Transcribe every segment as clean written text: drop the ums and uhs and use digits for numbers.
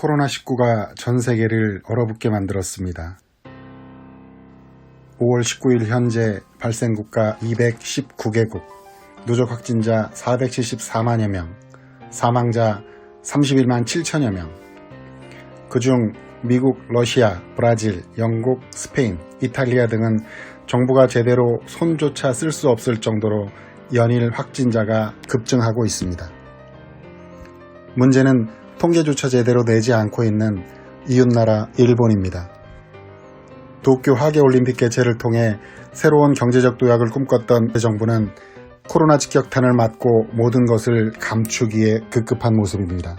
코로나19가 전 세계를 얼어붙게 만들었습니다. 5월 19일 현재 발생 국가 219개국, 누적 확진자 474만여 명, 사망자 31만 7천여 명. 그중 미국, 러시아, 브라질, 영국, 스페인, 이탈리아 등은 정부가 제대로 손조차 쓸 수 없을 정도로 연일 확진자가 급증하고 있습니다. 문제는 통계조차 제대로 내지 않고 있는 이웃나라 일본입니다. 도쿄 하계올림픽 개최를 통해 새로운 경제적 도약을 꿈꿨던 정부는 코로나 직격탄을 맞고 모든 것을 감추기에 급급한 모습입니다.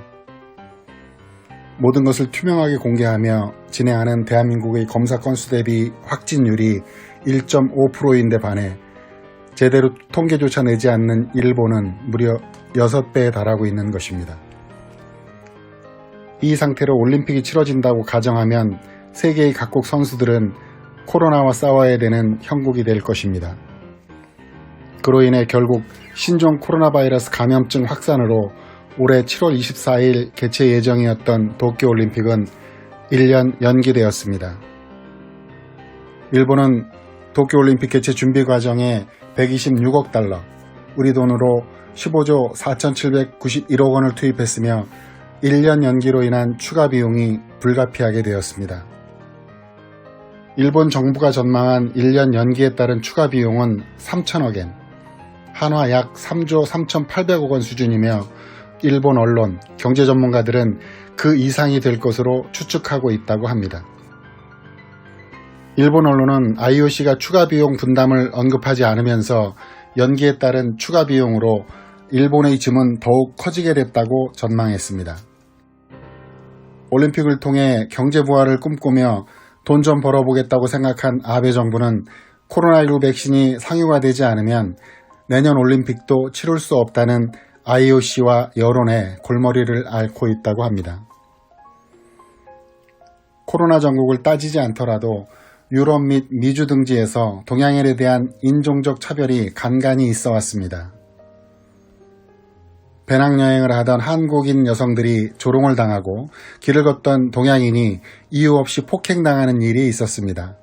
모든 것을 투명하게 공개하며 진행하는 대한민국의 검사 건수 대비 확진율이 1.5%인데 반해 제대로 통계조차 내지 않는 일본은 무려 6배에 달하고 있는 것입니다. 이 상태로 올림픽이 치러진다고 가정하면 세계의 각국 선수들은 코로나와 싸워야 되는 형국이 될 것입니다. 그로 인해 결국 신종 코로나 바이러스 감염증 확산으로 올해 7월 24일 개최 예정이었던 도쿄올림픽은 1년 연기되었습니다. 일본은 도쿄올림픽 개최 준비 과정에 126억 달러, 우리 돈으로 15조 4,791억 원을 투입했으며 1년 연기로 인한 추가 비용이 불가피하게 되었습니다. 일본 정부가 전망한 1년 연기에 따른 추가 비용은 3천억엔, 한화 약 3조 3,800억 원 수준이며 일본 언론, 경제 전문가들은 그 이상이 될 것으로 추측하고 있다고 합니다. 일본 언론은 IOC가 추가 비용 분담을 언급하지 않으면서 연기에 따른 추가 비용으로 일본의 짐은 더욱 커지게 됐다고 전망했습니다. 올림픽을 통해 경제 부활을 꿈꾸며 돈 좀 벌어보겠다고 생각한 아베 정부는 코로나19 백신이 상용화 되지 않으면 내년 올림픽도 치룰 수 없다는 IOC와 여론에 골머리를 앓고 있다고 합니다. 코로나 전국을 따지지 않더라도 유럽 및 미주 등지에서 동양인에 대한 인종적 차별이 간간히 있어 왔습니다. 배낭여행을 하던 한국인 여성들이 조롱을 당하고 길을 걷던 동양인이 이유 없이 폭행당하는 일이 있었습니다.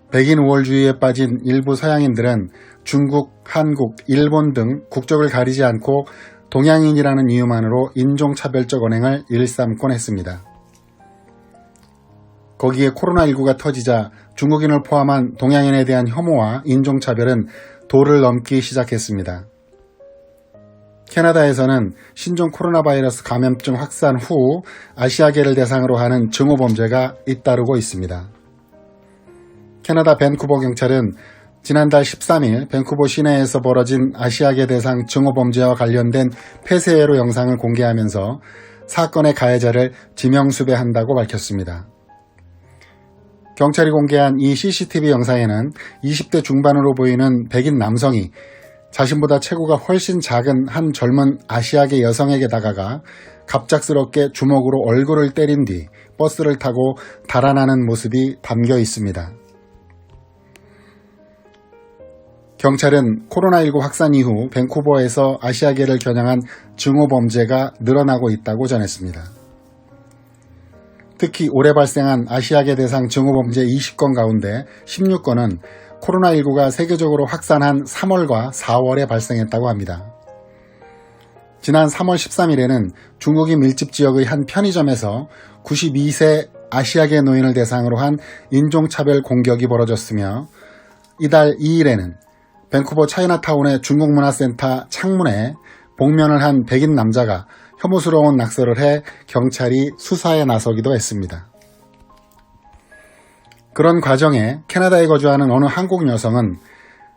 백인 우월주의에 빠진 일부 서양인들은 중국, 한국, 일본 등 국적을 가리지 않고 동양인이라는 이유만으로 인종차별적 언행을 일삼곤 했습니다. 거기에 코로나19가 터지자 중국인을 포함한 동양인에 대한 혐오와 인종차별은 도를 넘기 시작했습니다. 캐나다에서는 신종 코로나 바이러스 감염증 확산 후 아시아계를 대상으로 하는 증오범죄가 잇따르고 있습니다. 캐나다 밴쿠버 경찰은 지난달 13일 밴쿠버 시내에서 벌어진 아시아계 대상 증오범죄와 관련된 폐쇄회로 영상을 공개하면서 사건의 가해자를 지명수배한다고 밝혔습니다. 경찰이 공개한 이 CCTV 영상에는 20대 중반으로 보이는 백인 남성이 자신보다 체구가 훨씬 작은 한 젊은 아시아계 여성에게 다가가 갑작스럽게 주먹으로 얼굴을 때린 뒤 버스를 타고 달아나는 모습이 담겨 있습니다. 경찰은 코로나19 확산 이후 밴쿠버에서 아시아계를 겨냥한 증오범죄가 늘어나고 있다고 전했습니다. 특히 올해 발생한 아시아계 대상 증오범죄 20건 가운데 16건은 코로나19가 세계적으로 확산한 3월과 4월에 발생했다고 합니다. 지난 3월 13일에는 중국인 밀집 지역의 한 편의점에서 92세 아시아계 노인을 대상으로 한 인종차별 공격이 벌어졌으며 이달 2일에는 밴쿠버 차이나타운의 중국문화센터 창문에 복면을 한 백인 남자가 혐오스러운 낙서를 해 경찰이 수사에 나서기도 했습니다. 그런 과정에 캐나다에 거주하는 어느 한국 여성은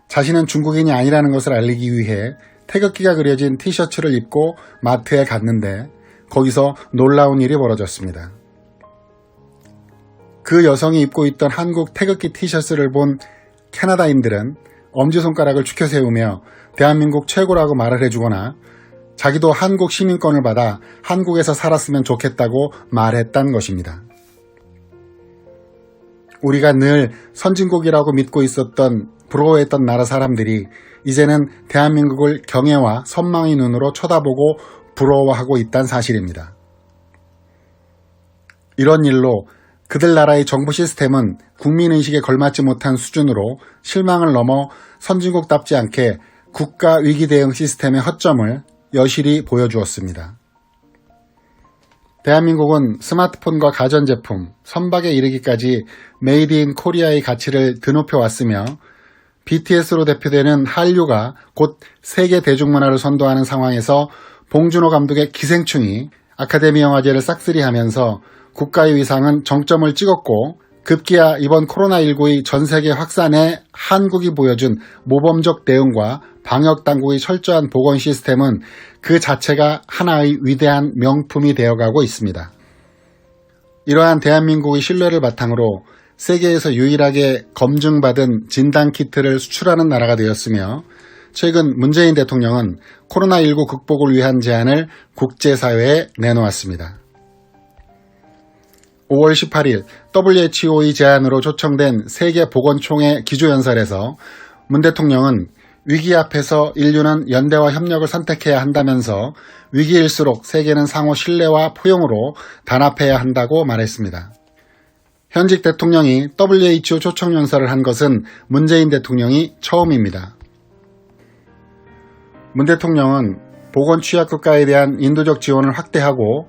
자신은 중국인이 아니라는 것을 알리기 위해 태극기가 그려진 티셔츠를 입고 마트에 갔는데 거기서 놀라운 일이 벌어졌습니다. 그 여성이 입고 있던 한국 태극기 티셔츠를 본 캐나다인들은 엄지손가락을 축혀 세우며 대한민국 최고라고 말을 해주거나 자기도 한국 시민권을 받아 한국에서 살았으면 좋겠다고 말했단 것입니다. 우리가 늘 선진국이라고 믿고 있었던 부러워했던 나라 사람들이 이제는 대한민국을 경애와 선망의 눈으로 쳐다보고 부러워하고 있다는 사실입니다. 이런 일로 그들 나라의 정부 시스템은 국민의식에 걸맞지 못한 수준으로 실망을 넘어 선진국답지 않게 국가 위기 대응 시스템의 허점을 여실히 보여주었습니다. 대한민국은 스마트폰과 가전제품, 선박에 이르기까지 메이드 인 코리아의 가치를 드높여왔으며 BTS로 대표되는 한류가 곧 세계 대중문화를 선도하는 상황에서 봉준호 감독의 기생충이 아카데미 영화제를 싹쓸이하면서 국가의 위상은 정점을 찍었고 급기야 이번 코로나19의 전세계 확산에 한국이 보여준 모범적 대응과 방역당국의 철저한 보건 시스템은 그 자체가 하나의 위대한 명품이 되어가고 있습니다. 이러한 대한민국의 신뢰를 바탕으로 세계에서 유일하게 검증받은 진단키트를 수출하는 나라가 되었으며 최근 문재인 대통령은 코로나19 극복을 위한 제안을 국제사회에 내놓았습니다. 5월 18일 WHO의 제안으로 초청된 세계보건총회 기조연설에서 문 대통령은 위기 앞에서 인류는 연대와 협력을 선택해야 한다면서 위기일수록 세계는 상호 신뢰와 포용으로 단합해야 한다고 말했습니다. 현직 대통령이 WHO 초청연설을 한 것은 문재인 대통령이 처음입니다. 문 대통령은 보건 취약국가에 대한 인도적 지원을 확대하고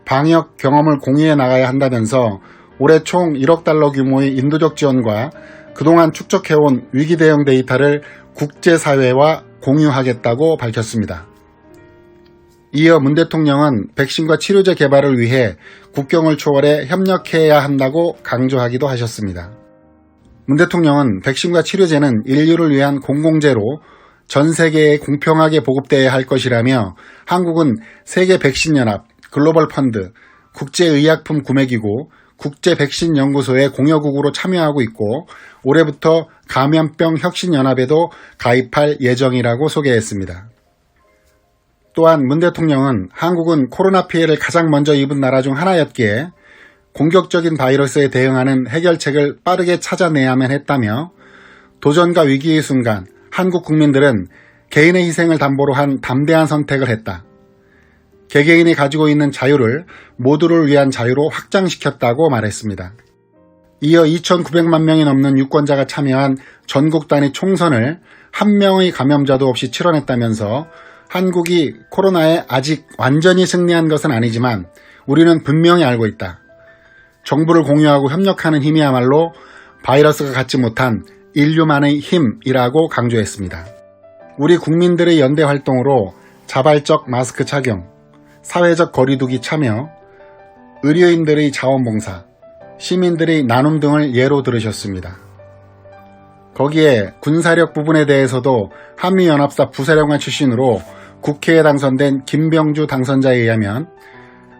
방역 경험을 공유해 나가야 한다면서 올해 총 1억 달러 규모의 인도적 지원과 그동안 축적해온 위기 대응 데이터를 국제사회와 공유하겠다고 밝혔습니다. 이어 문 대통령은 백신과 치료제 개발을 위해 국경을 초월해 협력해야 한다고 강조하기도 하셨습니다. 문 대통령은 백신과 치료제는 인류를 위한 공공재로 전 세계에 공평하게 보급되어야 할 것이라며 한국은 세계 백신연합, 글로벌 펀드, 국제의약품 구매기구, 국제백신연구소의 공여국으로 참여하고 있고 올해부터 감염병 혁신연합에도 가입할 예정이라고 소개했습니다. 또한 문 대통령은 한국은 코로나 피해를 가장 먼저 입은 나라 중 하나였기에 공격적인 바이러스에 대응하는 해결책을 빠르게 찾아내야만 했다며 도전과 위기의 순간 한국 국민들은 개인의 희생을 담보로 한 담대한 선택을 했다. 개개인이 가지고 있는 자유를 모두를 위한 자유로 확장시켰다고 말했습니다. 이어 2,900만 명이 넘는 유권자가 참여한 전국 단위 총선을 한 명의 감염자도 없이 치러냈다면서 한국이 코로나에 아직 완전히 승리한 것은 아니지만 우리는 분명히 알고 있다. 정부를 공유하고 협력하는 힘이야말로 바이러스가 갖지 못한 인류만의 힘이라고 강조했습니다. 우리 국민들의 연대 활동으로 자발적 마스크 착용, 사회적 거리두기 참여, 의료인들의 자원봉사, 시민들의 나눔 등을 예로 들으셨습니다. 거기에 군사력 부분에 대해서도 한미연합사 부사령관 출신으로 국회에 당선된 김병주 당선자에 의하면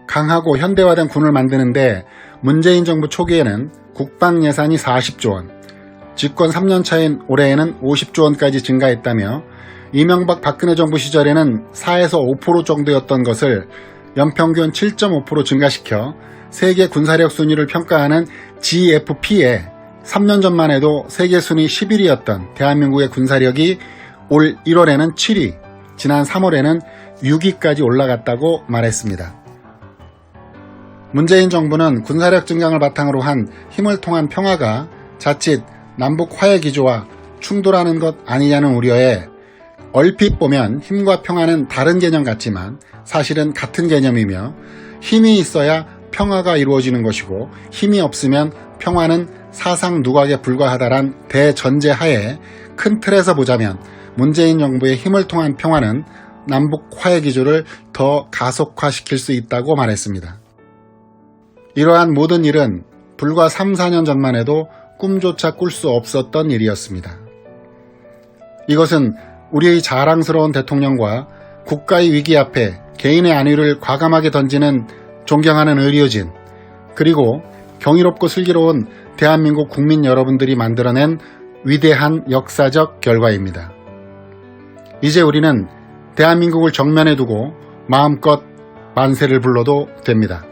강하고 현대화된 군을 만드는데 문재인 정부 초기에는 국방 예산이 40조 원, 집권 3년 차인 올해에는 50조 원까지 증가했다며 이명박 박근혜 정부 시절에는 4에서 5% 정도였던 것을 연평균 7.5% 증가시켜 세계 군사력 순위를 평가하는 GFP에 3년 전만 해도 세계 순위 11위였던 대한민국의 군사력이 올 1월에는 7위, 지난 3월에는 6위까지 올라갔다고 말했습니다. 문재인 정부는 군사력 증강을 바탕으로 한 힘을 통한 평화가 자칫 남북 화해 기조와 충돌하는 것 아니냐는 우려에 얼핏 보면 힘과 평화는 다른 개념 같지만 사실은 같은 개념이며 힘이 있어야 평화가 이루어지는 것이고 힘이 없으면 평화는 사상 누각에 불과하다란 대전제 하에 큰 틀에서 보자면 문재인 정부의 힘을 통한 평화는 남북 화해 기조를 더 가속화시킬 수 있다고 말했습니다. 이러한 모든 일은 불과 3, 4년 전만 해도 꿈조차 꿀 수 없었던 일이었습니다. 이것은 우리의 자랑스러운 대통령과 국가의 위기 앞에 개인의 안위를 과감하게 던지는 존경하는 의료진, 그리고 경이롭고 슬기로운 대한민국 국민 여러분들이 만들어낸 위대한 역사적 결과입니다. 이제 우리는 대한민국을 정면에 두고 마음껏 만세를 불러도 됩니다.